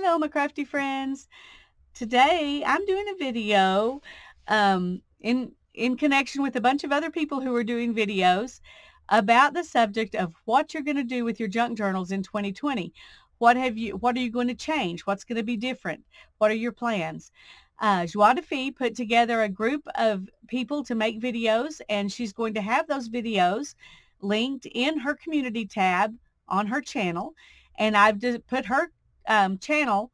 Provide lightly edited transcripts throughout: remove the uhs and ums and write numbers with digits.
Hello, my crafty friends. Today I'm doing a video in connection with a bunch of other people who are doing videos about the subject of what you're going to do with your junk journals in 2020. What are you going to change? What's going to be different? What are your plans? Joie de Fille put together a group of people to make videos, and she's going to have those videos linked in her community tab on her channel. And I've just put her channel,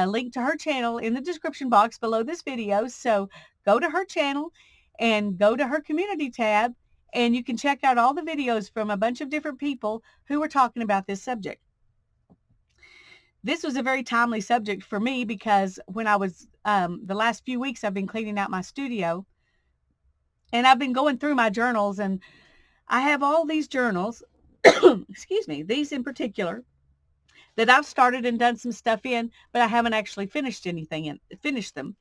link to her channel in the description box below this video. So go to her channel and go to her community tab, and you can check out all the videos from a bunch of different people who were talking about this subject. This was a very timely subject for me because when I was, the last few weeks, I've been cleaning out my studio, and I've been going through my journals, and I have all these journals, excuse me, these in particular, that I've started and done some stuff in, but I haven't actually finished them.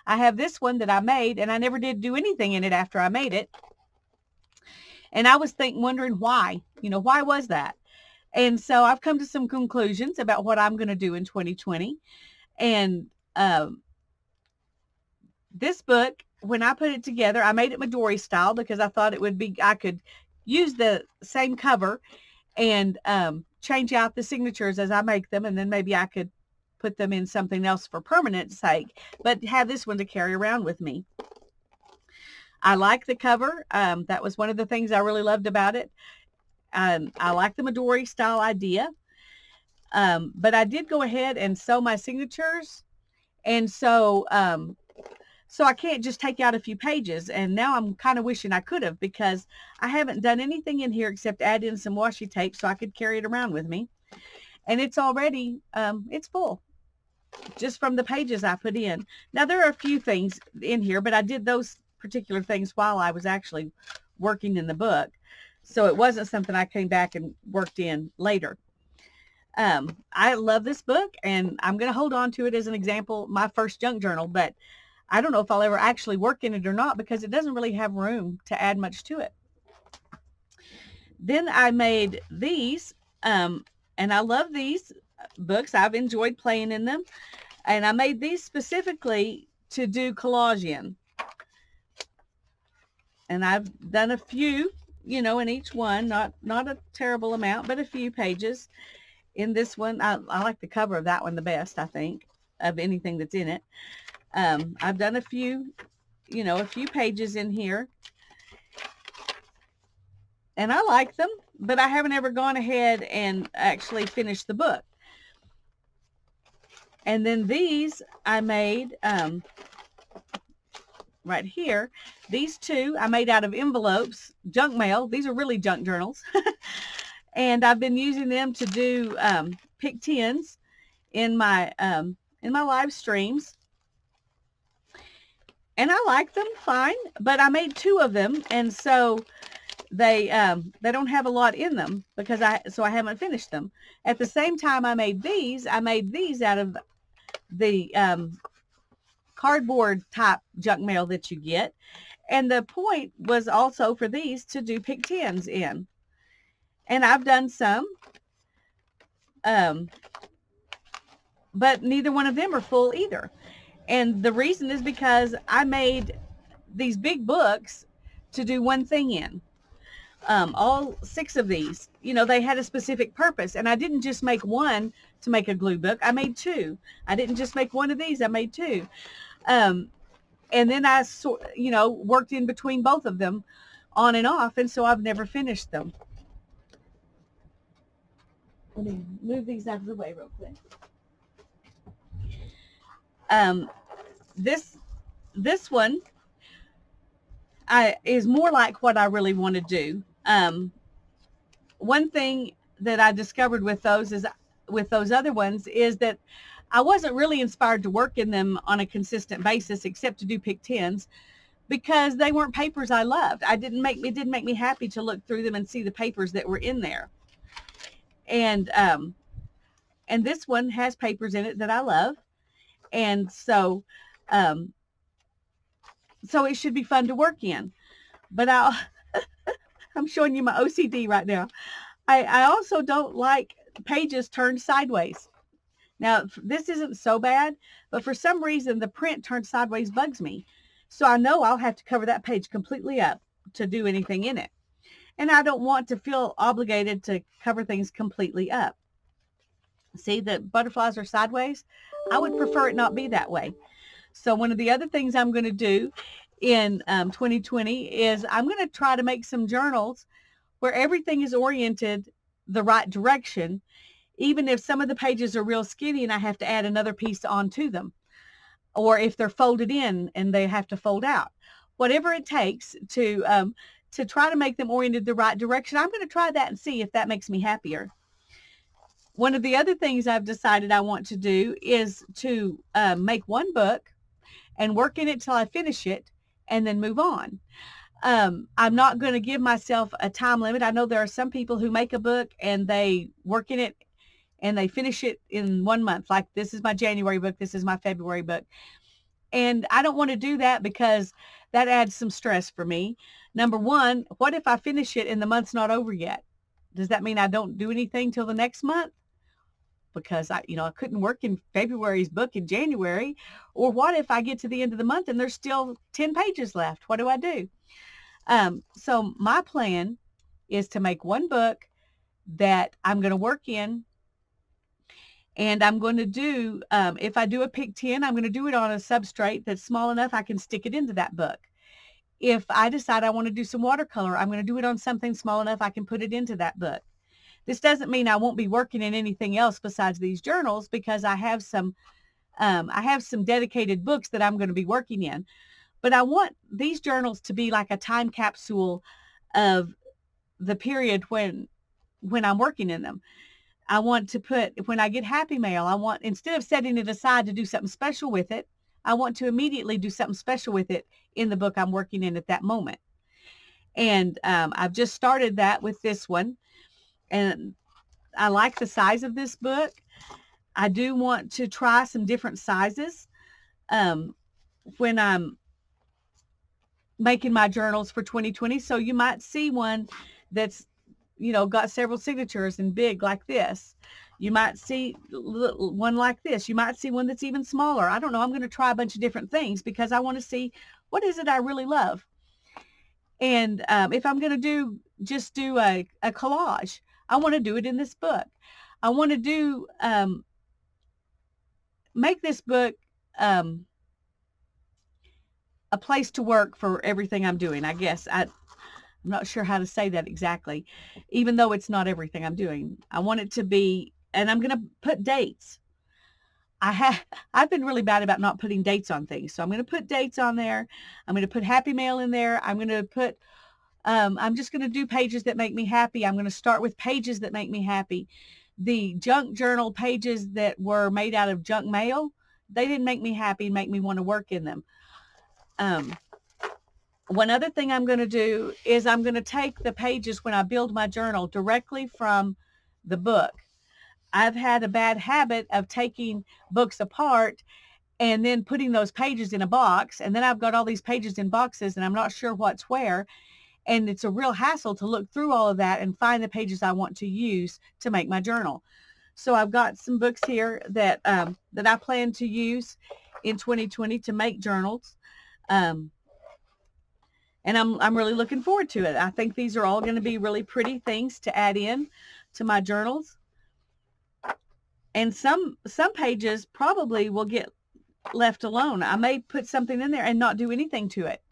I have this one that I made, and I never did do anything in it after I made it. And I was wondering why, why was that? And so I've come to some conclusions about what I'm going to do in 2020. And this book, when I put it together, I made it Midori style because I thought I could use the same cover and change out the signatures as I make them, and then maybe I could put them in something else for permanent sake, but have this one to carry around with me. I like the cover. That was one of the things I really loved about it. I like the Midori style idea, but I did go ahead and sew my signatures, and so I can't just take out a few pages, and now I'm kind of wishing I could have, because I haven't done anything in here except add in some washi tape so I could carry it around with me. And it's already, it's full just from the pages I put in. Now, there are a few things in here, but I did those particular things while I was actually working in the book. So it wasn't something I came back and worked in later. I love this book, and I'm going to hold on to it as an example, my first junk journal, but I don't know if I'll ever actually work in it or not because it doesn't really have room to add much to it. Then I made these, and I love these books. I've enjoyed playing in them. And I made these specifically to do collage in. And I've done a few, in each one, not a terrible amount, but a few pages. In this one, I like the cover of that one the best, I think, of anything that's in it. I've done a few pages in here, and I like them, but I haven't ever gone ahead and actually finished the book. And then these I made, right here, these two I made out of envelopes, junk mail. These are really junk journals. And I've been using them to do pick 10s in my live streams. And I like them fine, but I made 2 of them, and so they don't have a lot in them because I haven't finished them. At the same time, I made these out of the cardboard type junk mail that you get, and the point was also for these to do pick 10s in. And I've done some, but neither one of them are full either. And the reason is because I made these big books to do one thing in. All 6 of these, they had a specific purpose. And I didn't just make one to make a glue book. I made 2. I didn't just make one of these. I made 2. And then I, worked in between both of them on and off. And so I've never finished them. Let me move these out of the way real quick. This one is more like what I really want to do. One thing that I discovered with those other ones is that I wasn't really inspired to work in them on a consistent basis, except to do pick 10s, because they weren't papers I loved. It didn't make me happy to look through them and see the papers that were in there. And this one has papers in it that I love. And so it should be fun to work in. But I'm showing you my OCD right now. I also don't like pages turned sideways. Now, this isn't so bad, but for some reason, the print turned sideways bugs me. So I know I'll have to cover that page completely up to do anything in it. And I don't want to feel obligated to cover things completely up. See, the butterflies are sideways. I would prefer it not be that way. So one of the other things I'm going to do in 2020 is I'm going to try to make some journals where everything is oriented the right direction, even if some of the pages are real skinny and I have to add another piece onto them, or if they're folded in and they have to fold out. Whatever it takes to try to make them oriented the right direction, I'm going to try that and see if that makes me happier. One of the other things I've decided I want to do is to make one book and work in it till I finish it and then move on. I'm not going to give myself a time limit. I know there are some people who make a book and they work in it and they finish it in 1 month. Like, this is my January book, this is my February book. And I don't want to do that because that adds some stress for me. Number one, what if I finish it and the month's not over yet? Does that mean I don't do anything till the next month? Because I couldn't work in February's book in January. Or what if I get to the end of the month and there's still 10 pages left? What do I do? So my plan is to make one book that I'm going to work in, and I'm going to do, if I do a Pic 10, I'm going to do it on a substrate that's small enough I can stick it into that book. If I decide I want to do some watercolor, I'm going to do it on something small enough I can put it into that book. This doesn't mean I won't be working in anything else besides these journals, because I have some dedicated books that I'm going to be working in. But I want these journals to be like a time capsule of the period when I'm working in them. I want to put, when I get happy mail, instead of setting it aside to do something special with it, I want to immediately do something special with it in the book I'm working in at that moment. And I've just started that with this one. And I like the size of this book. I do want to try some different sizes when I'm making my journals for 2020. So you might see one that's, got several signatures and big like this. You might see one like this. You might see one that's even smaller. I don't know. I'm going to try a bunch of different things because I want to see what is it I really love. And if I'm going to just do a collage, I want to do it in this book. I want to make this book a place to work for everything I'm doing. I guess I'm not sure how to say that exactly, even though it's not everything I'm doing. I want it to be, and I'm going to put dates. I've been really bad about not putting dates on things. So I'm going to put dates on there. I'm going to put happy mail in there. I'm going to put, I'm just going to do pages that make me happy. I'm going to start with pages that make me happy. The junk journal pages that were made out of junk mail, they didn't make me happy and make me want to work in them. One other thing I'm going to do is I'm going to take the pages when I build my journal directly from the book. I've had a bad habit of taking books apart and then putting those pages in a box. And then I've got all these pages in boxes and I'm not sure what's where. And it's a real hassle to look through all of that and find the pages I want to use to make my journal. So I've got some books here that I plan to use in 2020 to make journals. And I'm really looking forward to it. I think these are all going to be really pretty things to add in to my journals. And some pages probably will get left alone. I may put something in there and not do anything to it.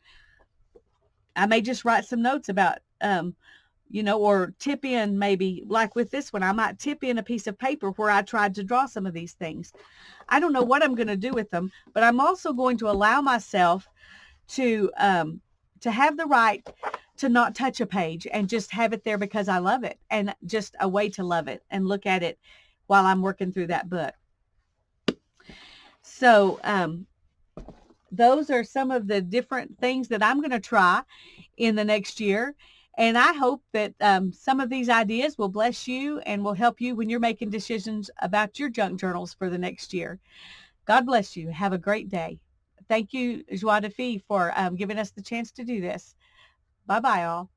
I may just write some notes about, or tip in, maybe like with this one, I might tip in a piece of paper where I tried to draw some of these things. I don't know what I'm going to do with them, but I'm also going to allow myself to have the right to not touch a page and just have it there because I love it, and just a way to love it and look at it while I'm working through that book. So those are some of the different things that I'm going to try in the next year. And I hope that some of these ideas will bless you and will help you when you're making decisions about your junk journals for the next year. God bless you. Have a great day. Thank you, Joie de Fille, for giving us the chance to do this. Bye-bye, all.